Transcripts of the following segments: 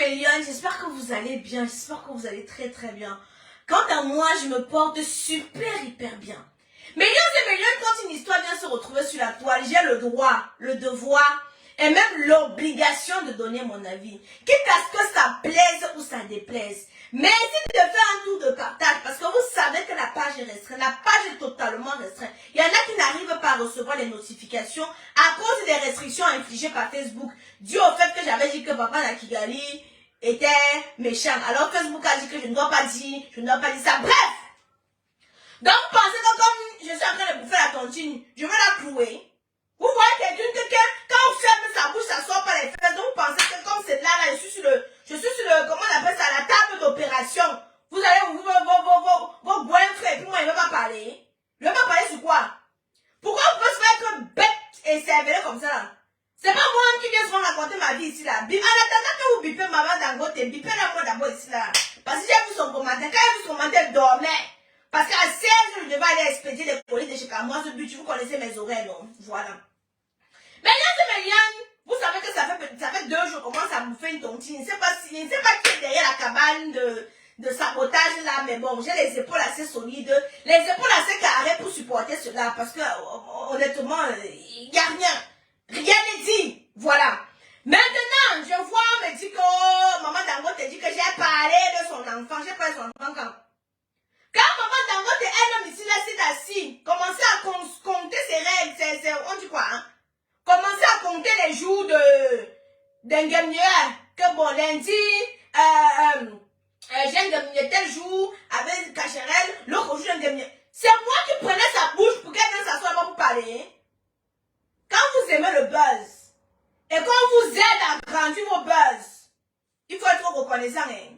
millions, j'espère que vous allez bien, j'espère que vous allez très très bien. Quant à moi, je me porte super hyper bien. Millions et millions, quand une histoire vient se retrouver sur la toile, j'ai le droit, le devoir et même l'obligation de donner mon avis. Quitte à ce que ça plaise ou ça déplaise. Mais essayez de faire un tour de partage parce que vous savez que la page est restreinte. La page est totalement restreinte. Il y en a qui n'arrivent pas à recevoir les notifications à cause des restrictions infligées par Facebook. Dû au fait que j'avais dit que Papa Nakigali était méchant. Alors Facebook a dit que je ne dois pas dire ça. Bref! Donc vous pensez que comme je suis en train de bouffer la tontine, je vais la clouer. Vous voyez quelqu'un que quand on ferme sa bouche, ça sort pas les fesses. Donc vous pensez que comme c'est là, je suis sur le, comment on appelle ça, la table d'opération. Vous allez vos goinfres et puis moi, il ne va pas parler. Il ne va pas parler sur quoi? Pourquoi vous pouvez se faire être bête et servir comme ça là? C'est pas moi qui viens souvent raconter ma vie ici là. En attendant que vous bipez maman Dangote, bipez-la moi d'abord ici là. Parce que j'ai vu son commentaire. Quand j'ai vu son commentaire, dormait. Parce qu'à 16 heures, je devais aller expédier les colis de chez Camois. Ce but, vous connaissez mes oreilles, non? Voilà. Mais Yann, vous savez que ça fait 2 jours qu'on commence à bouffer une tontine. Je ne sais pas qui est derrière la cabane de sabotage là, mais bon, j'ai les épaules assez solides, les épaules assez carrées pour supporter cela. Parce que, honnêtement, il n'y a rien. Rien n'est dit. Voilà. Maintenant, je vois, on me dit que maman Dangote dit que j'ai parlé de son enfant. J'ai parlé de son enfant quand? Quand maman Dangote, elle homme ici, là, c'est assis, commencez à compter ses règles, on dit quoi, hein? Commencez à compter les jours d'indemnité, que bon, lundi, j'ai indemnisé tel jour, avec Cachérel, l'autre jour indemnisé. C'est moi qui prenais sa bouche pour qu'elle vienne s'asseoir là pour parler, hein? Quand vous aimez le buzz, et qu'on vous aide à grandir vos buzz, il faut être reconnaissant, hein?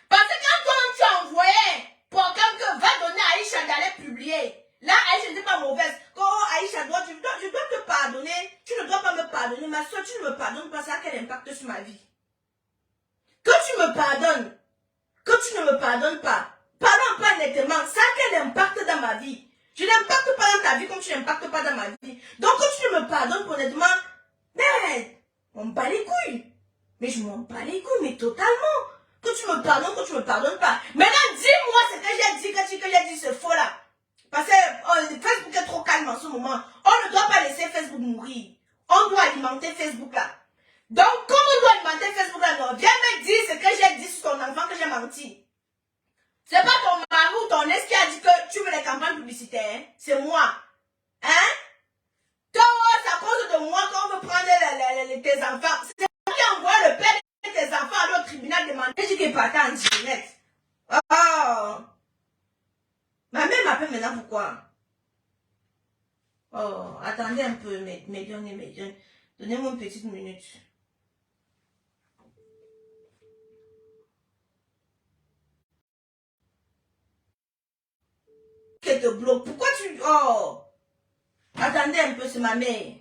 Parce que quand toi, tu as envoyé programme que va donner à Aïcha d'aller publier. Là, Aïcha n'était pas mauvaise. Oh, Aïcha, je dois te pardonner. Tu ne dois pas me pardonner. Ma soeur, tu ne me pardonnes pas. Ça a quel impact sur ma vie? Que tu me pardonnes, que tu ne me pardonnes pas. Parlons pas nettement. Ça a quel impact dans ma vie? Je n'impacte pas dans ta vie comme tu n'impactes pas dans ma vie. Donc, que tu ne me pardonnes honnêtement, mais on me bat les couilles. Mais je m'en bats les couilles, mais totalement. Que tu me pardonnes, que tu me pardonnes pas. Maintenant, dis-moi ce que j'ai dit, que j'ai dit, c'est faux là. Parce que Facebook est trop calme en ce moment. On ne doit pas laisser Facebook mourir. On doit alimenter Facebook là. Donc, comme on doit alimenter Facebook là, non, viens me dire ce que j'ai dit sur ton enfant que j'ai menti. C'est pas ton mari ou ton ex qui a dit que tu veux les campagnes publicitaires. C'est moi. Hein? Toi, c'est à cause de moi qu'on veut prendre tes enfants. C'est moi qui envoie le père de tes enfants à l'autre tribunal demander qu'il est parti en direct. Oh! Ma mère m'appelle maintenant pourquoi? Oh, attendez un peu, mes jeunes. Donnez-moi une petite minute. Qu'elle te bloque. Pourquoi tu... Oh! Attendez un peu, c'est ma mère.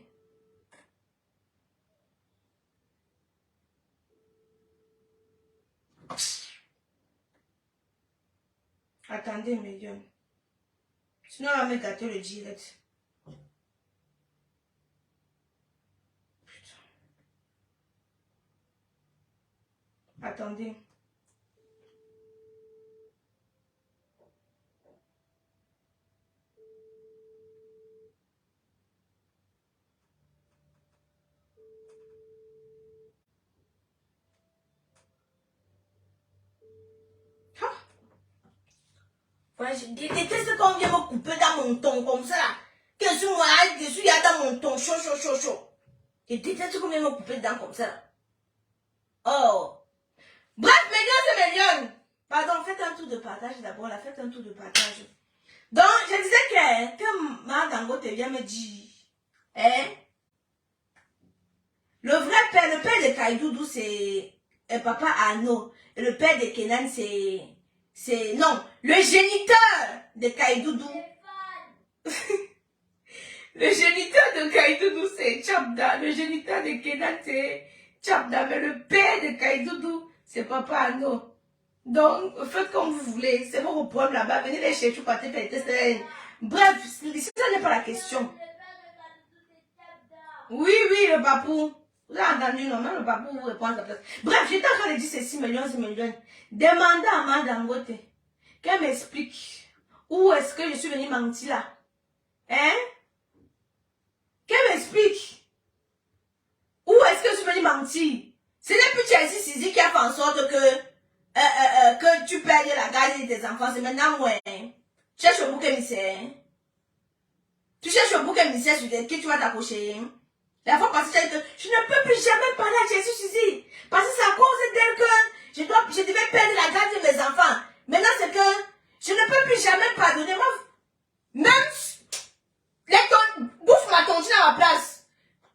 Attendez, mes jeunes. Sinon, elle va me gâter le direct. Putain. Attendez. Ouais, je déteste quand on vient me couper dans mon ton comme ça là. Que je suis là dans mon ton chaud. Je déteste qu'on vient me couper dedans comme ça là. Oh. Bref, millions. Pardon, faites un tour de partage d'abord là, faites un tour de partage. Donc, je disais que ma Dangote vient me dire, hein, le vrai père, le père de Kaidoudou, c'est papa Arnaud. Et le père de Kenan, non, le géniteur de Kaidoudou. Le géniteur de Kaidoudou, c'est Tchabda. Le géniteur de Kenan, c'est Tchabda. Mais le père de Kaidoudou, c'est papa Arnaud. Donc, faites comme vous voulez. C'est vos problèmes là-bas. Venez les chercher, partez faire les tests. Bref, ça n'est pas la question. Oui, le papou. Vous avez entendu, non, même le papa vous répond à sa place. Bref, j'étais en train de dire ces 6 millions, 6 millions. Demandez à Madame Dangote qu'elle m'explique où est-ce que je suis venue mentir là. Hein? Qu'elle m'explique où est-ce que je suis venue mentir. Ce n'est plus Chelsea Sisi qui a fait en sorte que tu perds la garde de tes enfants. C'est maintenant moi. Hein? Tu cherches au bouc émissaire. Tu cherches au bouc émissaire sur qui tu vas t'accrocher. Hein? La fois passée, tu as dit que je ne peux plus jamais parler à Jésus Suzy. Parce que c'est à cause d'elle que je devais perdre la garde de mes enfants. Maintenant, c'est que je ne peux plus jamais pardonner. Moi, même bouffe ma tontine à ma place.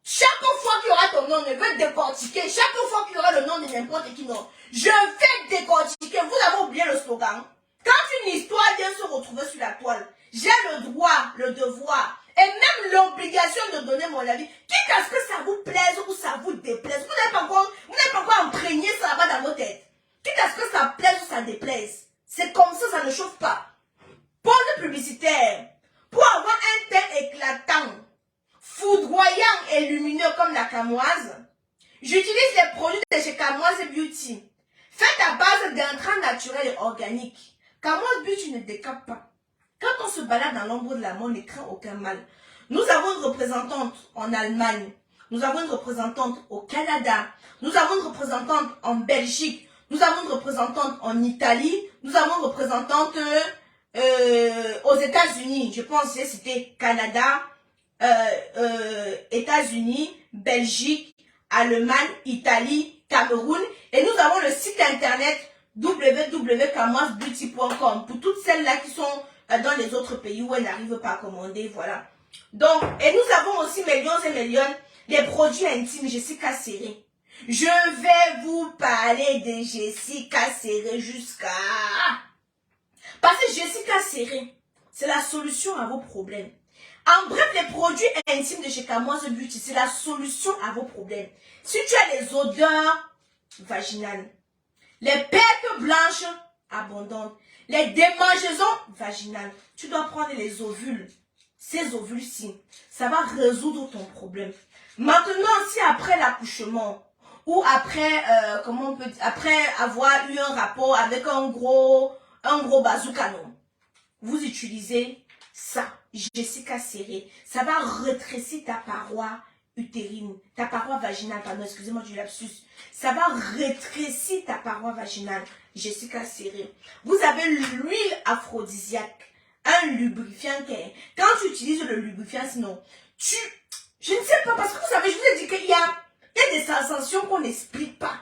Chaque fois qu'il y aura ton nom, je vais décortiquer. Chaque fois qu'il y aura le nom de n'importe qui, non, je vais décortiquer. Vous avez oublié le slogan. Quand une histoire vient se retrouver sur la toile, j'ai le droit, le devoir et même l'obligation de donner mon avis, quitte à ce que ça vous plaise ou ça vous déplaise. Vous n'avez pas encore imprégné ça là-bas dans vos têtes. Quitte à ce que ça plaise ou ça déplaise. C'est comme ça, ça ne chauffe pas. Pause publicitaire. Pour avoir un teint éclatant, foudroyant et lumineux comme la camoise, j'utilise les produits de chez Camoise Beauty. Faits à base d'intrants naturels et organiques. Camoise Beauty ne décape pas. Quand on se balade dans l'ombre de la mort, on ne craint aucun mal. Nous avons une représentante en Allemagne. Nous avons une représentante au Canada. Nous avons une représentante en Belgique. Nous avons une représentante en Italie. Nous avons une représentante aux États-Unis. Je pense que j'ai cité Canada, États-Unis, Belgique, Allemagne, Italie, Cameroun. Et nous avons le site internet www.camoisebeauty.com pour toutes celles-là qui sont dans les autres pays où elles n'arrivent pas à commander, voilà. Donc, et nous avons aussi millions et millions les produits intimes Jessica Serré. Je vais vous parler de Jessica Serré jusqu'à... Parce que Jessica Serré, c'est la solution à vos problèmes. En bref, les produits intimes de chez Camoise Beauty, c'est la solution à vos problèmes. Si tu as les odeurs vaginales, les pertes blanches abondantes, les démangeaisons vaginales, tu dois prendre les ovules. Ces ovules-ci, ça va résoudre ton problème. Maintenant, si après l'accouchement, ou après, après avoir eu un rapport avec un gros bazooka, non, vous utilisez ça, Jessica Serré, ça va rétrécir ta paroi utérine, ta paroi vaginale, pardon, excusez-moi du lapsus, ça va rétrécir ta paroi vaginale, Jessica Serré. Vous avez l'huile aphrodisiaque, un lubrifiant qui est, quand tu utilises le lubrifiant, sinon, je ne sais pas, parce que vous savez, je vous ai dit qu'il y a des sensations qu'on n'explique pas,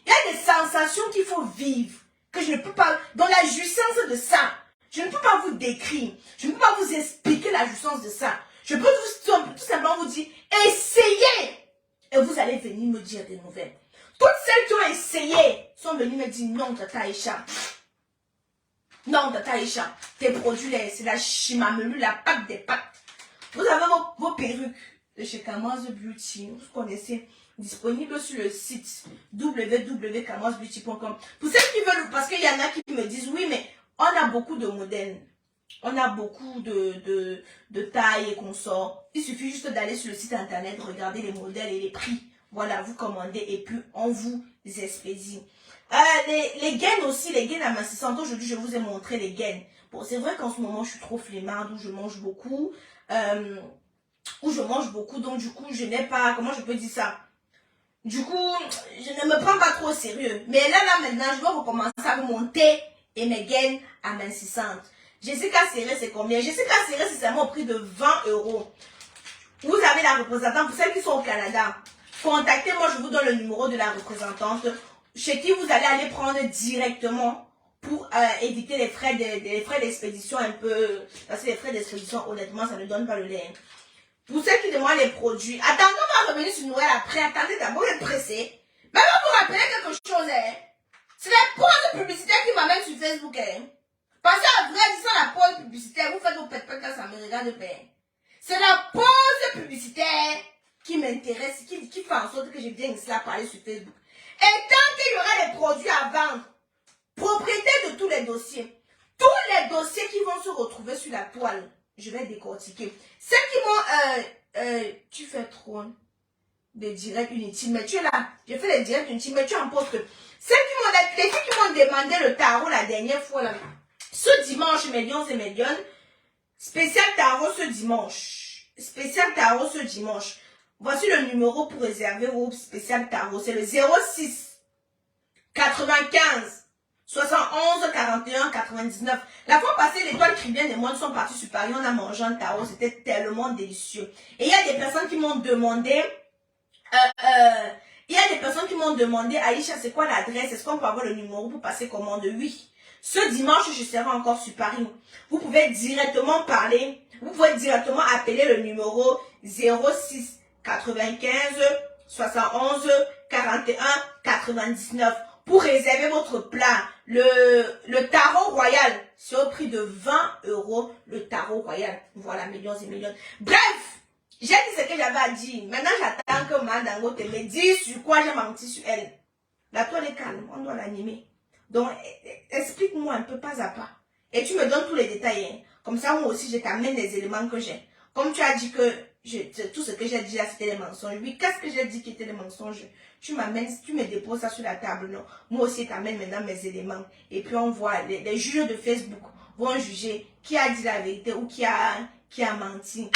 il y a des sensations qu'il faut vivre, que je ne peux pas, dans la jouissance de ça, je ne peux pas vous décrire, je ne peux pas vous expliquer la jouissance de ça. Je peux tout simplement vous dire, essayez. Et vous allez venir me dire des nouvelles. Toutes celles qui ont essayé sont venues me dire, non, Tata Aïcha. Non, Tata Aïcha. Tes produits, c'est la chimamelu, la pâte des pâtes. Vous avez vos perruques de chez Camoise Beauty. Vous connaissez. Disponible sur le site www.camoisebeauty.com. Pour celles qui veulent, parce qu'il y en a qui me disent, oui, mais on a beaucoup de modèles. On a beaucoup de tailles et consorts. Il suffit juste d'aller sur le site internet, regarder les modèles et les prix. Voilà, vous commandez et puis on vous expédie. Les gaines aussi, les gaines amincissantes. Aujourd'hui, je vous ai montré les gaines. Bon, c'est vrai qu'en ce moment, je suis trop flemmarde, où je mange beaucoup. Donc du coup, je n'ai pas... Comment je peux dire ça? Du coup, je ne me prends pas trop au sérieux. Mais là, maintenant, je vais recommencer à vous monter et mes gaines amincissantes. Jessica Serré, c'est combien? Jessica Serré, c'est seulement au prix de 20 €. Vous avez la représentante, pour celles qui sont au Canada. Contactez-moi, je vous donne le numéro de la représentante, chez qui vous allez aller prendre directement pour éviter les frais d'expédition un peu. Parce que les frais d'expédition, honnêtement, ça ne donne pas le lait. Pour ceux qui demandent les produits, attendez, on va revenir sur Noël après. Attendez d'abord, vous êtes pressés. Mais on va vous rappeler quelque chose, hein. C'est la pause publicitaire qui m'amène sur Facebook, hein. Parce qu'à vrai dire, sans la pause publicitaire, vous faites vos pète-pète quand ça me regarde faire. C'est la pause publicitaire qui m'intéresse, qui fait en sorte que je vienne ici à parler sur Facebook. Et tant qu'il y aura des produits à vendre, propriété de tous les dossiers qui vont se retrouver sur la toile, je vais décortiquer. Celles qui vont... tu fais trop. des directs inutiles. Mais tu es là. Je fais les directs inutiles, mais tu en postes. Les filles qui m'ont demandé le tarot la dernière fois, là. Ce dimanche, mes lions et mes lionnes, spécial tarot ce dimanche. Spécial tarot ce dimanche. Voici le numéro pour réserver vos spécial tarot. C'est le 06 95 71 41 99. La fois passée, l'étoile Cribienne et moi nous sommes partis sur Paris. On a mangé un tarot. C'était tellement délicieux. Et il y a des personnes qui m'ont demandé... il y a des personnes qui m'ont demandé, Aïcha, c'est quoi l'adresse? Est-ce qu'on peut avoir le numéro pour passer commande? Oui. Ce dimanche, je serai encore sur Paris. Vous pouvez directement parler. Vous pouvez directement appeler le numéro 06 95 71 41 99 pour réserver votre plat. Le tarot royal, c'est au prix de 20 €. Le tarot royal. Voilà, millions et millions. Bref, j'ai dit ce que j'avais à dire. Maintenant, j'attends que Mme Dangote me dise sur quoi j'ai menti sur elle. La toile est calme, on doit l'animer. Donc, explique-moi un peu pas à pas. Et tu me donnes tous les détails. Hein. Comme ça, moi aussi, je t'amène les éléments que j'ai. Comme tu as dit que tout ce que j'ai dit là, c'était des mensonges. Oui, qu'est-ce que j'ai dit qui était des mensonges? Tu m'amènes, tu me déposes ça sur la table, non? Moi aussi, t'amènes maintenant mes éléments. Et puis, on voit, les juges de Facebook vont juger qui a dit la vérité ou qui a menti.